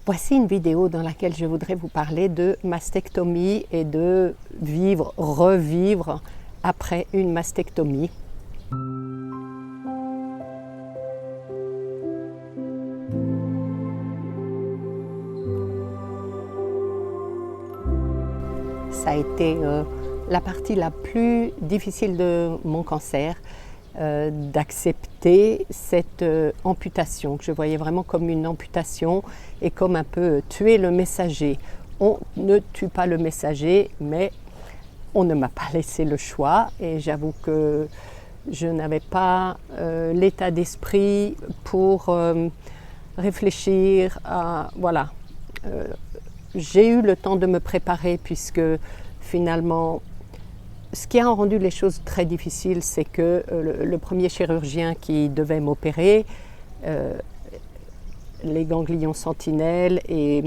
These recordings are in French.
Voici une vidéo dans laquelle je voudrais vous parler de mastectomie et de vivre, revivre après une mastectomie. Ça a été la partie la plus difficile de mon cancer, d'accepter cette amputation, que je voyais vraiment comme une amputation et comme un peu tuer le messager. On ne tue pas le messager, mais on ne m'a pas laissé le choix et j'avoue que je n'avais pas l'état d'esprit pour réfléchir à... Voilà. J'ai eu le temps de me préparer puisque finalement, ce qui a rendu les choses très difficiles, c'est que le premier chirurgien qui devait m'opérer, les ganglions sentinelles et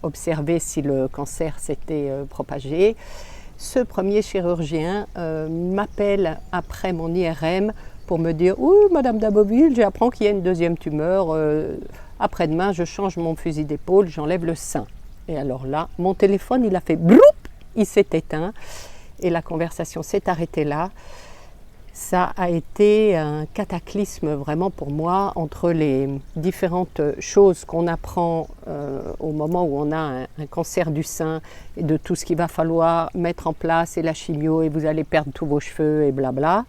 observer si le cancer s'était propagé, ce premier chirurgien m'appelle après mon IRM pour me dire « Oui, Madame Daboville, j'apprends qu'il y a une deuxième tumeur. Après-demain, je change mon fusil d'épaule, j'enlève le sein. » Et alors là, mon téléphone, il a fait bloup, il s'est éteint et la conversation s'est arrêtée là. Ça a été un cataclysme vraiment pour moi entre les différentes choses qu'on apprend au moment où on a un cancer du sein et de tout ce qu'il va falloir mettre en place et la chimio et vous allez perdre tous vos cheveux et blabla.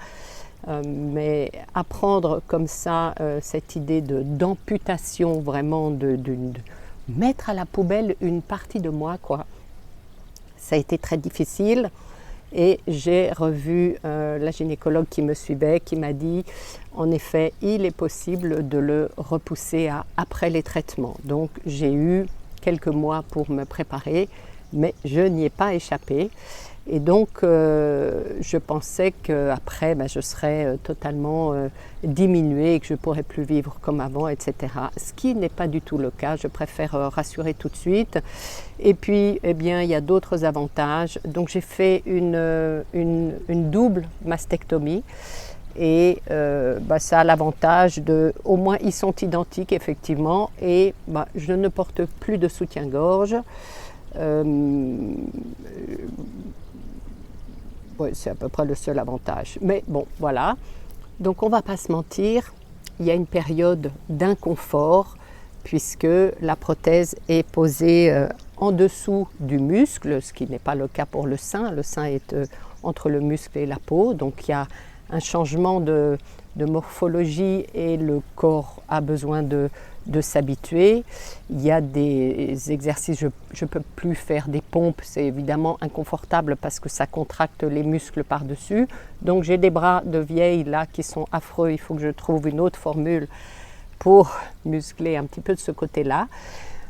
Mais apprendre comme ça cette idée d'amputation vraiment de mettre à la poubelle une partie de moi, quoi. Ça a été très difficile et j'ai revu la gynécologue qui me suivait, qui m'a dit en effet il est possible de le repousser à après les traitements. Donc j'ai eu quelques mois pour me préparer, mais je n'y ai pas échappé. Et donc, je pensais qu'après, je serais totalement diminuée et que je ne pourrais plus vivre comme avant, etc. Ce qui n'est pas du tout le cas. Je préfère rassurer tout de suite. Et puis, eh bien, il y a d'autres avantages. Donc, j'ai fait une double mastectomie. Et ça a l'avantage de, au moins, ils sont identiques, effectivement. Et je ne porte plus de soutien-gorge. Ouais, c'est à peu près le seul avantage. Mais bon, voilà. Donc, on ne va pas se mentir, il y a une période d'inconfort puisque la prothèse est posée en dessous du muscle, ce qui n'est pas le cas pour le sein. Le sein est entre le muscle et la peau. Donc, il y a un changement de morphologie et le corps a besoin de s'habituer. Il y a des exercices, je ne peux plus faire des pompes, c'est évidemment inconfortable parce que ça contracte les muscles par-dessus. Donc j'ai des bras de vieille là qui sont affreux, il faut que je trouve une autre formule pour muscler un petit peu de ce côté-là.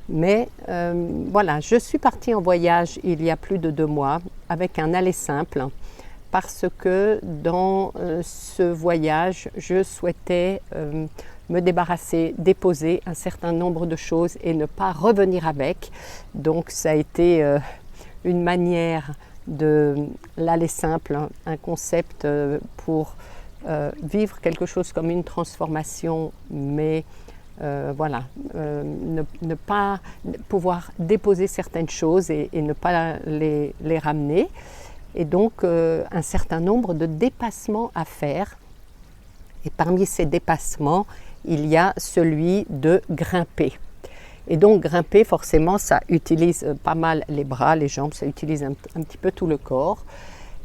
Mais voilà, je suis partie en voyage il y a plus de 2 mois avec un aller simple parce que dans ce voyage, je souhaitais me débarrasser, déposer un certain nombre de choses et ne pas revenir avec. Donc ça a été une manière de l'aller simple, un concept pour vivre quelque chose comme une transformation, mais voilà, ne pas pouvoir déposer certaines choses et ne pas les ramener. Et donc un certain nombre de dépassements à faire. Et parmi ces dépassements, il y a celui de grimper. Et donc grimper, forcément, ça utilise pas mal les bras, les jambes, ça utilise un petit peu tout le corps.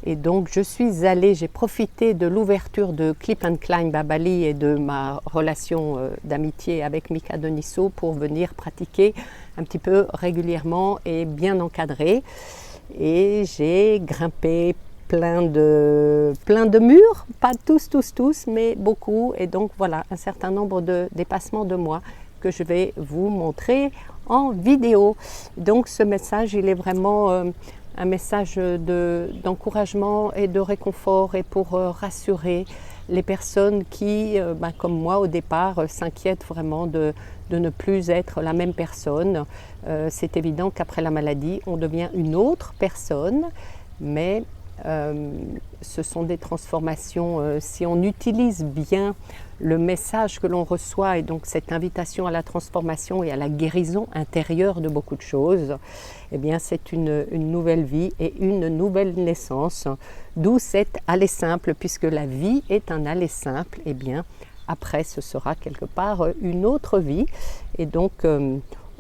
Et donc je suis allée, j'ai profité de l'ouverture de Clip and Climb à Bali et de ma relation d'amitié avec Mika Deniso pour venir pratiquer un petit peu régulièrement et bien encadré. Et j'ai grimpé plein de murs, pas tous, mais beaucoup. Et donc voilà, un certain nombre de dépassements de moi que je vais vous montrer en vidéo. Donc ce message, il est vraiment un message d'encouragement et de réconfort et pour rassurer les personnes qui, comme moi au départ, s'inquiètent vraiment de ne plus être la même personne. C'est évident qu'après la maladie, on devient une autre personne, mais Ce sont des transformations, si on utilise bien le message que l'on reçoit et donc cette invitation à la transformation et à la guérison intérieure de beaucoup de choses, eh bien c'est une nouvelle vie et une nouvelle naissance, d'où cet aller simple, puisque la vie est un aller simple, eh bien après ce sera quelque part une autre vie. Et donc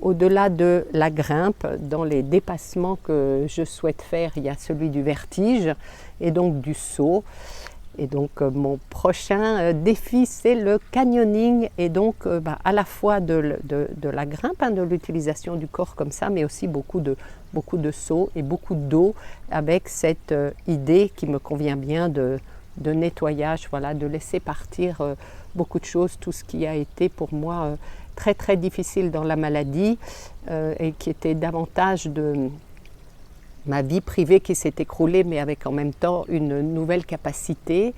au-delà de la grimpe, dans les dépassements que je souhaite faire, il y a celui du vertige et donc du saut. Et donc mon prochain défi, c'est le canyoning, et donc à la fois de la grimpe, de l'utilisation du corps comme ça, mais aussi beaucoup de sauts et beaucoup d'eau, avec cette idée qui me convient bien de nettoyage, voilà, de laisser partir beaucoup de choses, tout ce qui a été pour moi très très difficile dans la maladie et qui était davantage de ma vie privée qui s'est écroulée, mais avec en même temps une nouvelle capacité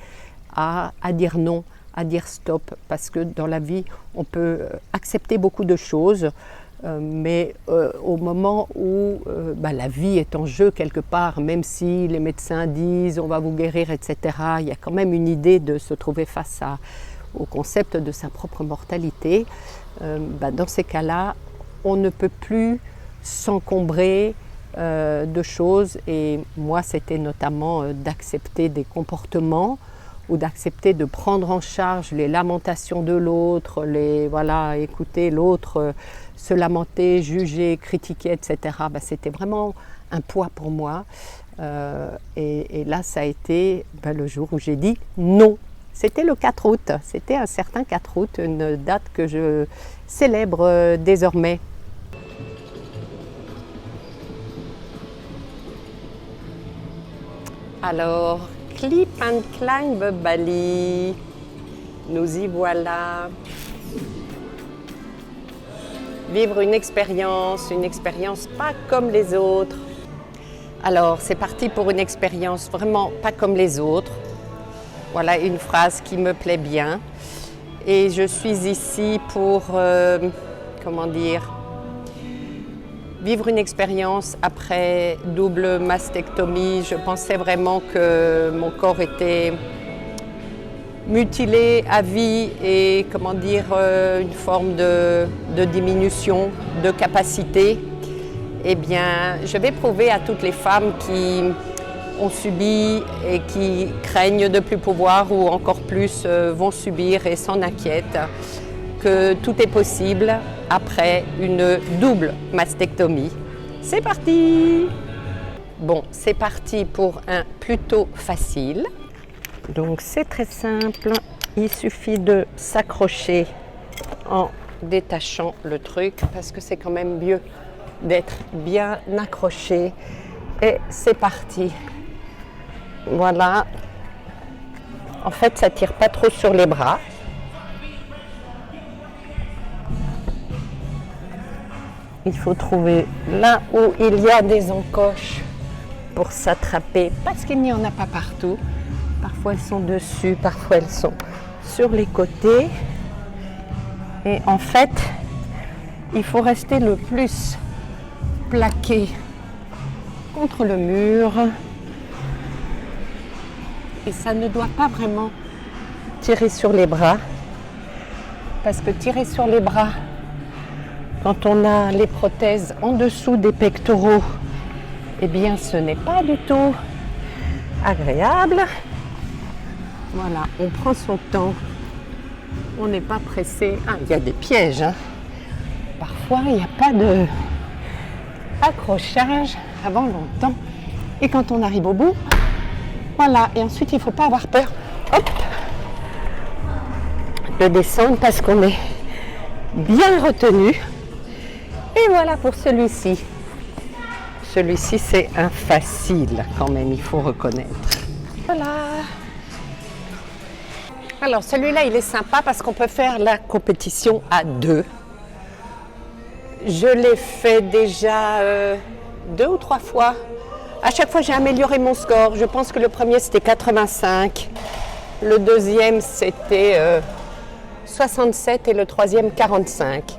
à dire non, à dire stop, parce que dans la vie on peut accepter beaucoup de choses, mais au moment où la vie est en jeu quelque part, même si les médecins disent on va vous guérir, etc., il y a quand même une idée de se trouver face au concept de sa propre mortalité. Dans ces cas-là, on ne peut plus s'encombrer de choses, et moi c'était notamment d'accepter des comportements ou d'accepter de prendre en charge les lamentations de l'autre, écouter l'autre se lamenter, juger, critiquer, etc. C'était vraiment un poids pour moi, et là ça a été le jour où j'ai dit non. C'était le 4 août, c'était un certain 4 août, une date que je célèbre désormais. Alors, Clip and Climb Bali, nous y voilà. Vivre une expérience pas comme les autres. Alors, c'est parti pour une expérience vraiment pas comme les autres. Voilà une phrase qui me plaît bien. Et je suis ici pour, vivre une expérience après double mastectomie. Je pensais vraiment que mon corps était mutilé à vie et une forme de diminution de capacité. Eh bien, je vais prouver à toutes les femmes qui ont subi et qui craignent de plus pouvoir ou encore plus vont subir et s'en inquiètent, que tout est possible après une double mastectomie. C'est parti! Bon, c'est parti pour un plutôt facile. Donc c'est très simple, il suffit de s'accrocher en détachant le truc, parce que c'est quand même mieux d'être bien accroché. Et c'est parti. Voilà. En fait, ça tire pas trop sur les bras. Il faut trouver là où il y a des encoches pour s'attraper, parce qu'il n'y en a pas partout. Parfois elles sont dessus, parfois elles sont sur les côtés. Et en fait, il faut rester le plus plaqué contre le mur. Et ça ne doit pas vraiment tirer sur les bras, parce que tirer sur les bras, quand on a les prothèses en dessous des pectoraux, eh bien ce n'est pas du tout agréable. Voilà, on prend son temps, on n'est pas pressé. Ah, il y a des pièges, hein. Parfois, il n'y a pas de accrochage avant longtemps. Et quand on arrive au bout, voilà. Et ensuite, il ne faut pas avoir peur, hop, de descendre, parce qu'on est bien retenu. Et voilà pour celui-ci. Celui-ci, c'est un facile quand même, il faut reconnaître. Voilà. Alors celui-là, il est sympa parce qu'on peut faire la compétition à deux. Je l'ai fait déjà 2 ou 3 fois. À chaque fois, j'ai amélioré mon score. Je pense que le premier, c'était 85. Le deuxième, c'était 67 et le troisième, 45.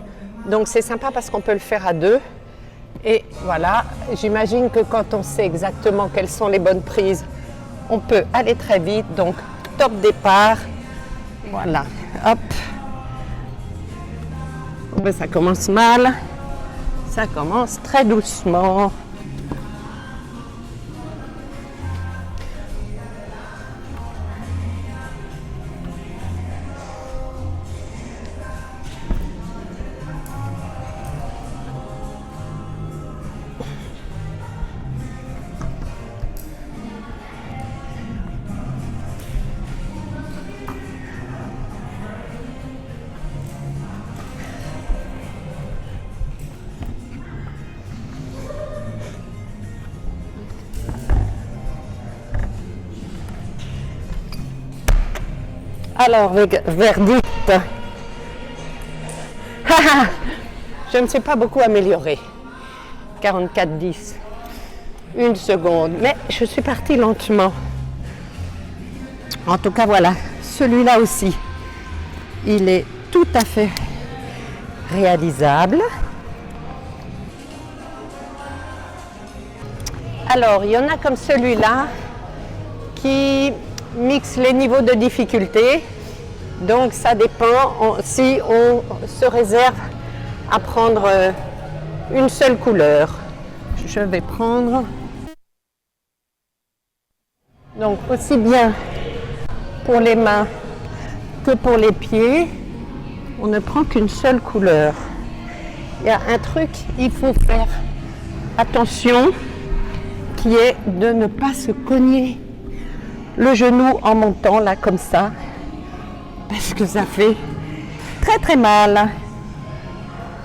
Donc c'est sympa parce qu'on peut le faire à deux. Et voilà, j'imagine que quand on sait exactement quelles sont les bonnes prises on peut aller très vite. Donc, top départ. Voilà, hop. Oh ben, ça commence mal. Ça commence très doucement. Alors, verdict. Je ne me suis pas beaucoup améliorée. 44,10. Une seconde. Mais je suis partie lentement. En tout cas, voilà. Celui-là aussi. Il est tout à fait réalisable. Alors, il y en a comme celui-là qui mixe les niveaux de difficulté. Donc, ça dépend si on se réserve à prendre une seule couleur. Je vais prendre donc aussi bien pour les mains que pour les pieds, on ne prend qu'une seule couleur. Il y a un truc, il faut faire attention, qui est de ne pas se cogner le genou en montant là comme ça, parce que ça fait très très mal.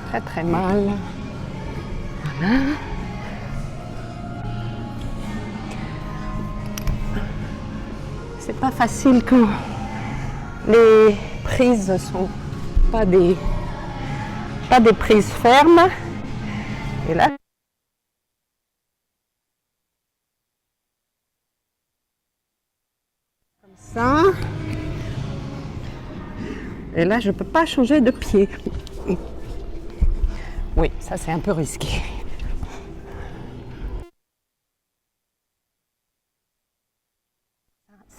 Très très mal. Voilà. C'est pas facile quand les prises sont pas des prises fermes. Et là, comme ça. Et là, je peux pas changer de pied. Oui, ça c'est un peu risqué.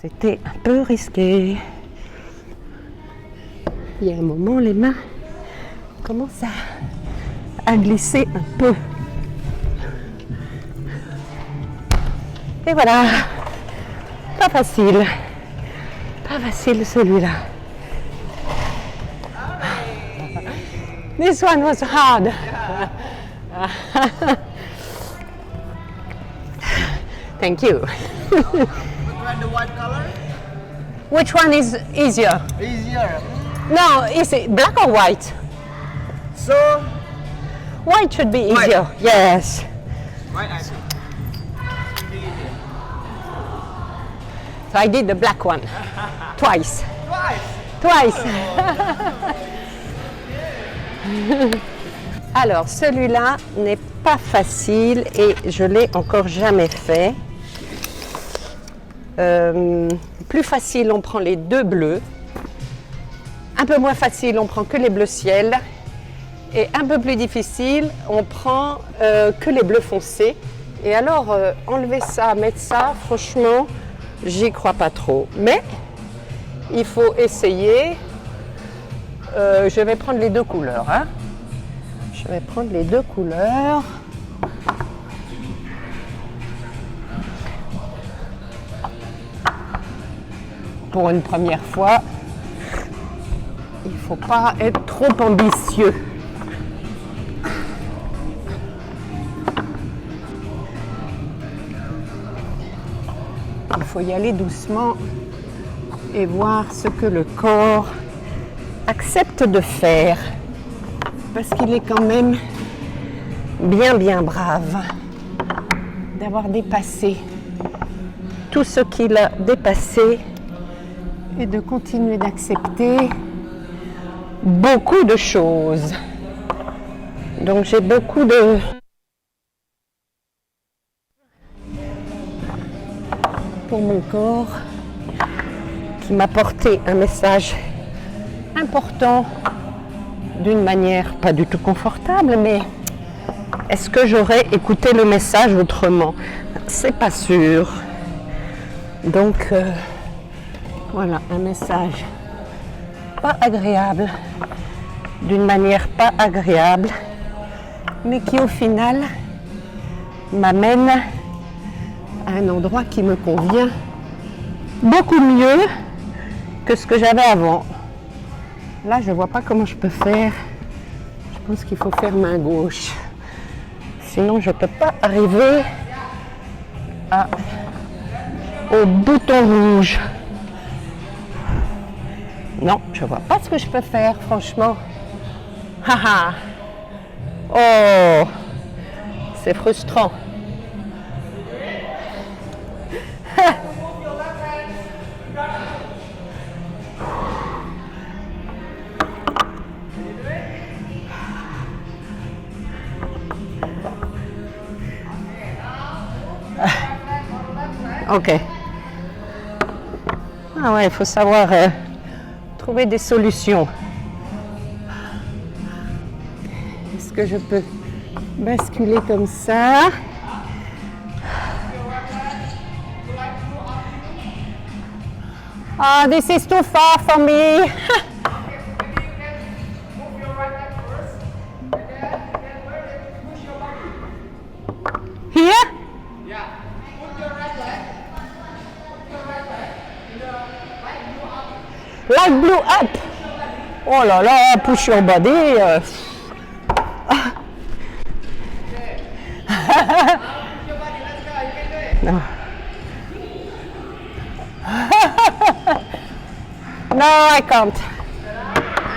C'était un peu risqué. Il y a un moment, les mains commencent à glisser un peu. Et voilà. Pas facile. Pas facile celui-là. This one was hard. Thank you. The white color? Which one is easier? Easier. No, is it black or white? So, White should be White. easier. Yes. white I see. So I did the black one twice. Twice. Alors, celui-là n'est pas facile et je l'ai encore jamais fait. Plus facile, on prend les deux bleus. Un peu moins facile, on prend que les bleus ciel. Et un peu plus difficile, on prend que les bleus foncés. Et alors, enlever ça, mettre ça, franchement, j'y crois pas trop. Mais il faut essayer. Je vais prendre les deux couleurs. Hein. Je vais prendre les deux couleurs. Pour une première fois, il ne faut pas être trop ambitieux. Il faut y aller doucement et voir ce que le corps accepte de faire. Parce qu'il est quand même bien brave d'avoir dépassé tout ce qu'il a dépassé et de continuer d'accepter beaucoup de choses. Donc j'ai beaucoup de pour mon corps qui m'a porté un message important d'une manière pas du tout confortable, mais est-ce que j'aurais écouté le message autrement? C'est pas sûr. Donc, voilà, un message pas agréable, d'une manière pas agréable, mais qui au final m'amène à un endroit qui me convient beaucoup mieux que ce que j'avais avant. Là, je ne vois pas comment je peux faire. Je pense qu'il faut faire main gauche. Sinon, je ne peux pas arriver au bouton rouge. Non, je ne vois pas ce que je peux faire, franchement. Haha. Oh, c'est frustrant. Ok. Ah ouais, il faut savoir trouver des solutions. Est-ce que je peux basculer comme ça? Ah, this is too far for me. Here? Light blue up. Oh là là, push your body. No. No, I can't.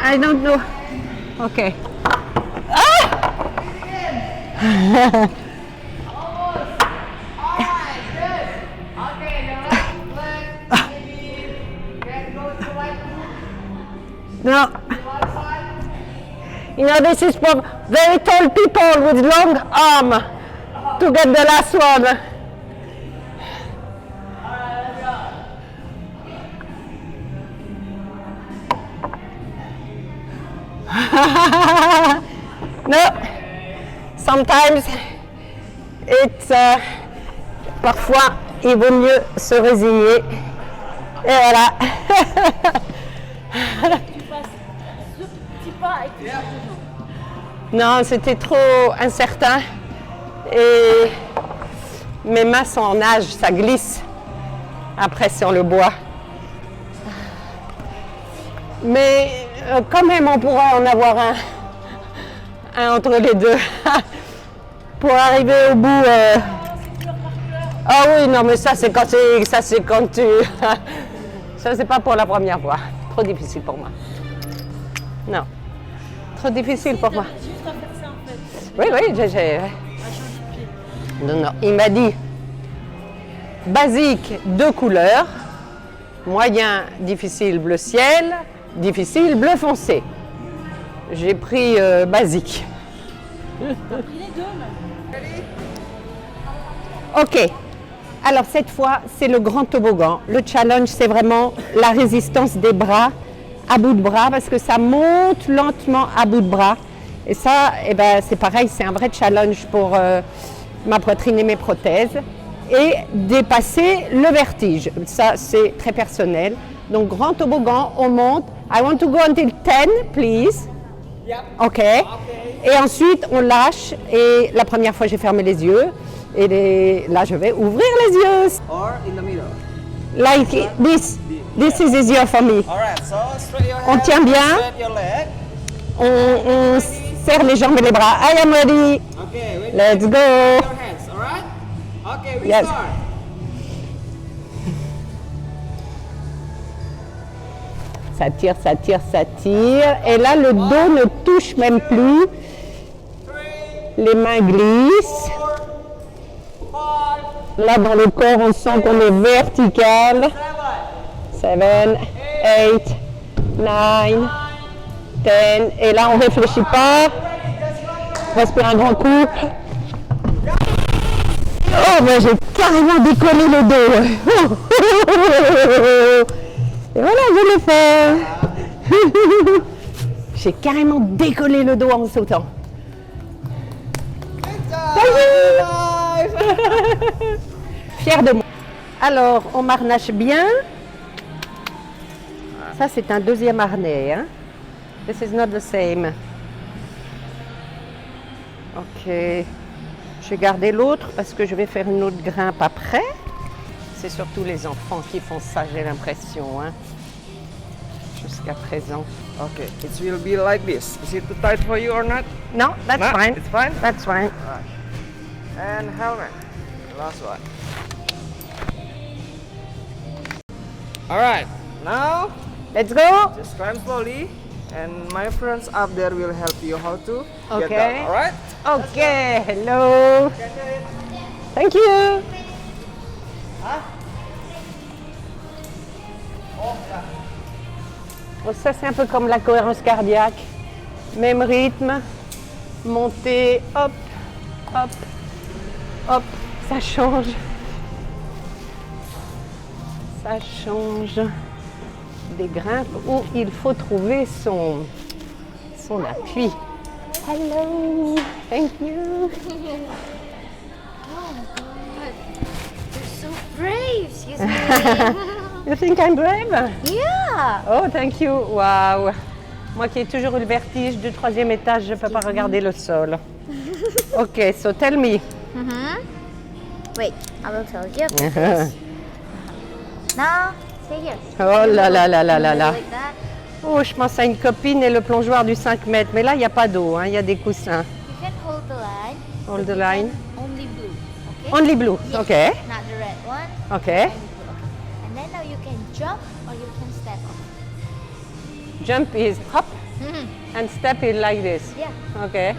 I don't know. Okay. No. You know, this is for very tall people with long arms to get the last one. No. Sometimes it's parfois il vaut mieux se résigner. Et voilà. Non, c'était trop incertain et mes mains sont en nage, ça glisse après sur le bois. Mais quand même, on pourrait en avoir un entre les deux pour arriver au bout. Ah oui, non, mais ça c'est quand tu, ça c'est pas pour la première fois. Trop difficile pour moi. Non, trop difficile pour moi. Juste à faire ça en fait. Oui, j'ai. Non, non, il m'a dit basique, 2 couleurs, moyen, difficile, bleu ciel, difficile, bleu foncé. J'ai pris basique. T'as pris les deux même. Ok, alors cette fois, c'est le grand toboggan. Le challenge, c'est vraiment la résistance des bras, à bout de bras, parce que ça monte lentement à bout de bras. Et ça, eh ben, c'est pareil, c'est un vrai challenge pour ma poitrine et mes prothèses. Et dépasser le vertige. Ça, c'est très personnel. Donc, grand toboggan, on monte. I want to go until 10, please. Yep. Ok. Et ensuite, on lâche. Et la première fois, j'ai fermé les yeux. Et là, je vais ouvrir les yeux. Or in the middle. Like this. This is easier for me. Alright, so straight your On hand, tient bien. straight your leg. On serre les jambes et les bras. I am ready. Okay, when Let's you go. your hands, alright? Okay, we Yes. start. Ça tire, ça tire, ça tire. Et là, le dos ne touche même plus. 3, Les mains glissent. 4, 5, Là, dans le corps, on sent qu'on est vertical. 7, 7, 8, 9, 10. Et là, on ne réfléchit pas. On respire un grand coup. Oh, ben, j'ai carrément décollé le dos. Et voilà, je l'ai fait. J'ai carrément décollé le dos en sautant. good job. Fière de moi. Alors, on marnache bien. Ça, c'est un deuxième harnais. Hein? This is not the same. Ok. Je vais garder l'autre parce que je vais faire une autre grimpe après. C'est surtout les enfants qui font ça, j'ai l'impression. Hein? Jusqu'à présent. Okay, it will be like this. Is it too tight for you or not? No, that's No, fine. it's fine? That's fine. And helmet. Last one. Alright, now Let's go. just climb slowly. And my friends up there will help you how to get Okay. down. Alright? Ok, hello. Thank you. Bon, ça, c'est un peu comme la cohérence cardiaque. Même rythme. Montée, hop, hop, hop. Ça change. Ça change des grimpes où il faut trouver son appui. Hello, thank you. You're so brave, excuse me. You think I'm brave? Yeah. Oh, thank you. Wow. Moi qui ai toujours eu le vertige du 3e étage, je ne peux pas regarder le sol. Ok, so tell me. Wait, I will tell you. This. Now, stay here. Oh là là là là là là. Like that. Oh, je pense à une copine et le plongeoir du 5 mètres. Mais là, il n'y a pas d'eau, hein, il y a des coussins. You can hold the line. Hold the line. Only blue, okay? Only blue. Yes, Okay. Not the red one. Okay. Only blue, okay. And then now you can jump or you can step up. Jump is hop and step is like this. Yeah. Okay.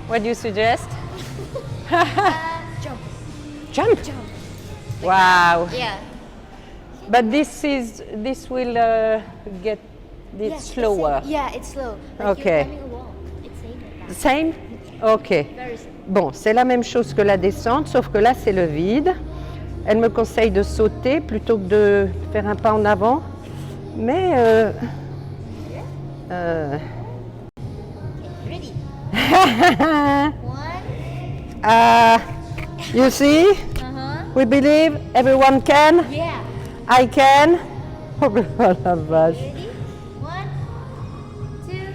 What do you suggest? Jump. Jump. Jump. Wow. Yeah. But this will get it Yes, slower. Yeah, it's slow. Like Okay. you're climbing a wall. It's same like that. Same? Ok. Very simple. Bon, c'est la même chose que la descente, sauf que là, c'est le vide. Elle me conseille de sauter plutôt que de faire un pas en avant. Mais... Ready? One. you see? We believe everyone can. Yeah. I can. Oh la vache. Ready? One, two.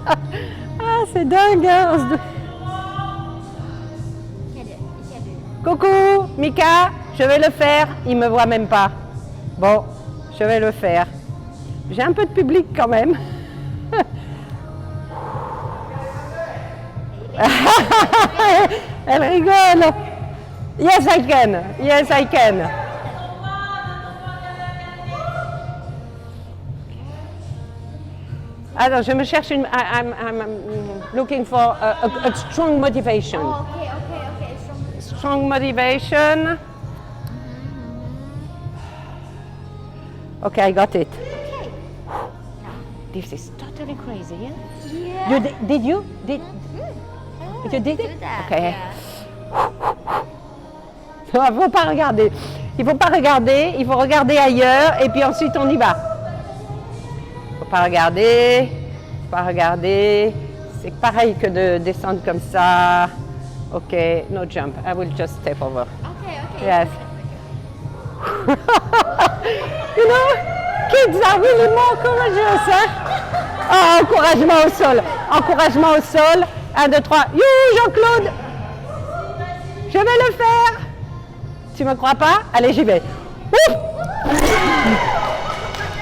Ah, c'est dingue, hein, on se dit- You can do it. You can do it. Coucou, Mika, je vais le faire. Il me voit même pas. Bon, je vais le faire. J'ai un peu de public quand même. Elle rigole. Yes, I can. Yes, I can. Alors, je me cherche une. I'm looking for a strong motivation. Oh, okay, okay, okay. From Strong motivation. Okay, I got it. okay. This is totally crazy, yeah? Yeah. You did you? Did Oh, you did do it? that. Okay. Yeah. Il faut pas regarder. Il faut pas regarder. Il faut regarder ailleurs et puis ensuite on y va. Faut pas regarder. Faut pas regarder. C'est pareil que de descendre comme ça. Ok, no jump. I will just step over. Okay, okay. Yes. You know, kids are really more courageous. Hein? Oh, encouragement au sol. Encouragement au sol. 1, 2, 3. You, Jean-Claude. Je vais le faire. Tu me crois pas? Allez, j'y vais. Ouf.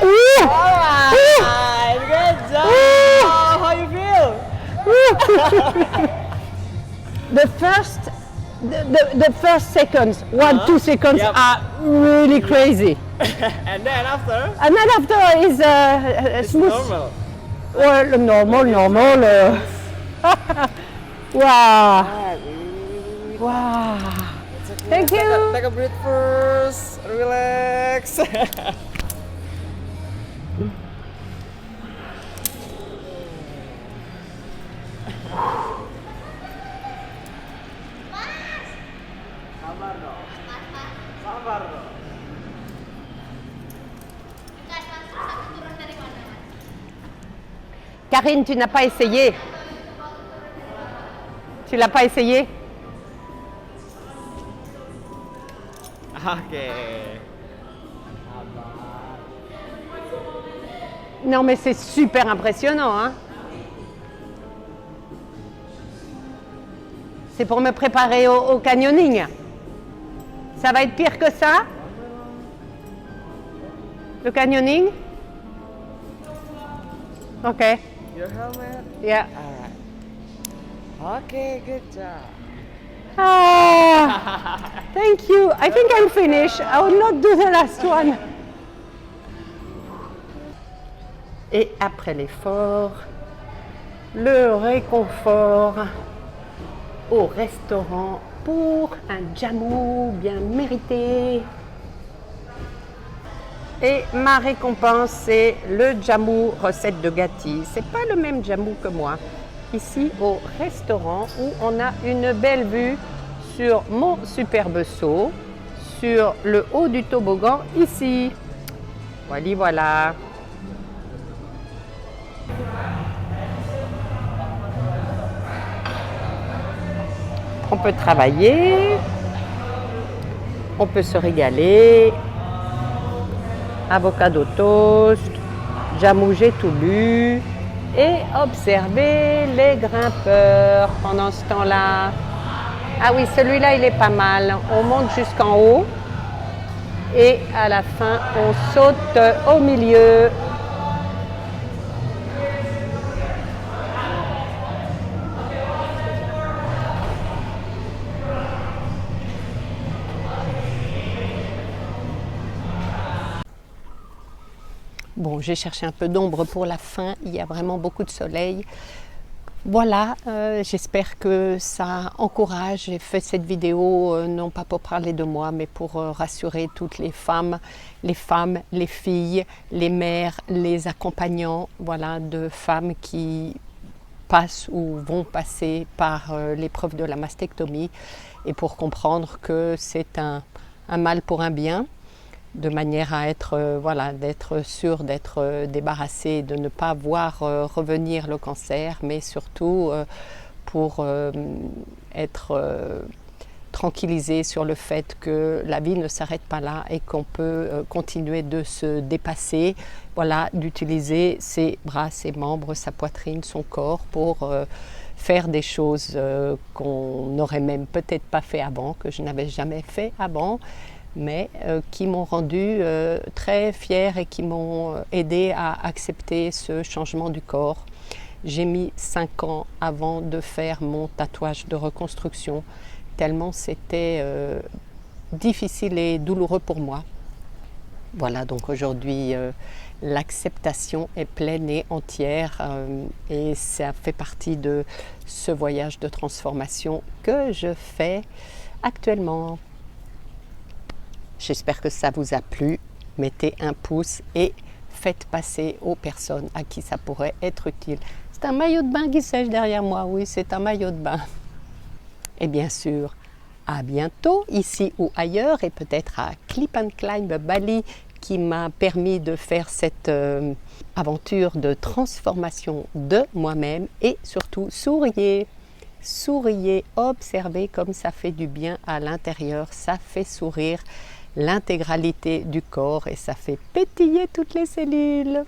Ouh. Alright, good job. Ouh. How you feel? The first seconds, 1, 2 seconds Yep. are really crazy. And then after, And then after is it's smooth. normal. Well, normal. Wow. Wow. Thank you. Take a breath first. Relax. Sabar dong. Sabar dong. Karine, tu n'as pas essayé. Tu l'as pas essayé? Oke. Non mais c'est super impressionnant, hein. C'est pour me préparer au canyoning. Ça va être pire que ça? Le canyoning? Ok. Your helmet. Yeah. Alright. Okay, good job. Ah, thank you. I think I'm finished. I will not do the last one. Et après l'effort, le réconfort au restaurant pour un jamu bien mérité. Et ma récompense, c'est le jamu recette de Gatti. C'est pas le même jamu que moi. Ici au restaurant où on a une belle vue sur mon superbe seau, sur le haut du toboggan ici. Voilà. On peut travailler, on peut se régaler. Avocado toast, jamu j'ai tout bu et observer les grimpeurs pendant ce temps-là. Ah oui, celui-là il est pas mal. On monte jusqu'en haut et à la fin on saute au milieu. Bon, j'ai cherché un peu d'ombre pour la fin, il y a vraiment beaucoup de soleil. Voilà, j'espère que ça encourage. J'ai fait cette vidéo non pas pour parler de moi, mais pour rassurer toutes les femmes, les filles, les mères, les accompagnants, voilà, de femmes qui passent ou vont passer par l'épreuve de la mastectomie et pour comprendre que c'est un mal pour un bien, de manière à être, d'être sûr d'être débarrassé, de ne pas voir revenir le cancer, mais surtout pour être tranquillisé sur le fait que la vie ne s'arrête pas là et qu'on peut continuer de se dépasser, voilà, d'utiliser ses bras, ses membres, sa poitrine, son corps pour faire des choses qu'on n'aurait même peut-être pas fait avant, que je n'avais jamais fait avant, mais qui m'ont rendu très fière et qui m'ont aidé à accepter ce changement du corps. J'ai mis 5 ans avant de faire mon tatouage de reconstruction, tellement c'était difficile et douloureux pour moi. Voilà, donc aujourd'hui, l'acceptation est pleine et entière et ça fait partie de ce voyage de transformation que je fais actuellement. J'espère que ça vous a plu. Mettez un pouce et faites passer aux personnes à qui ça pourrait être utile. C'est un maillot de bain qui sèche derrière moi, oui, c'est un maillot de bain. Et bien sûr, à bientôt, ici ou ailleurs, et peut-être à Clip and Climb Bali, qui m'a permis de faire cette aventure de transformation de moi-même. Et surtout, souriez. Souriez, observez comme ça fait du bien à l'intérieur, ça fait sourire l'intégralité du corps et ça fait pétiller toutes les cellules.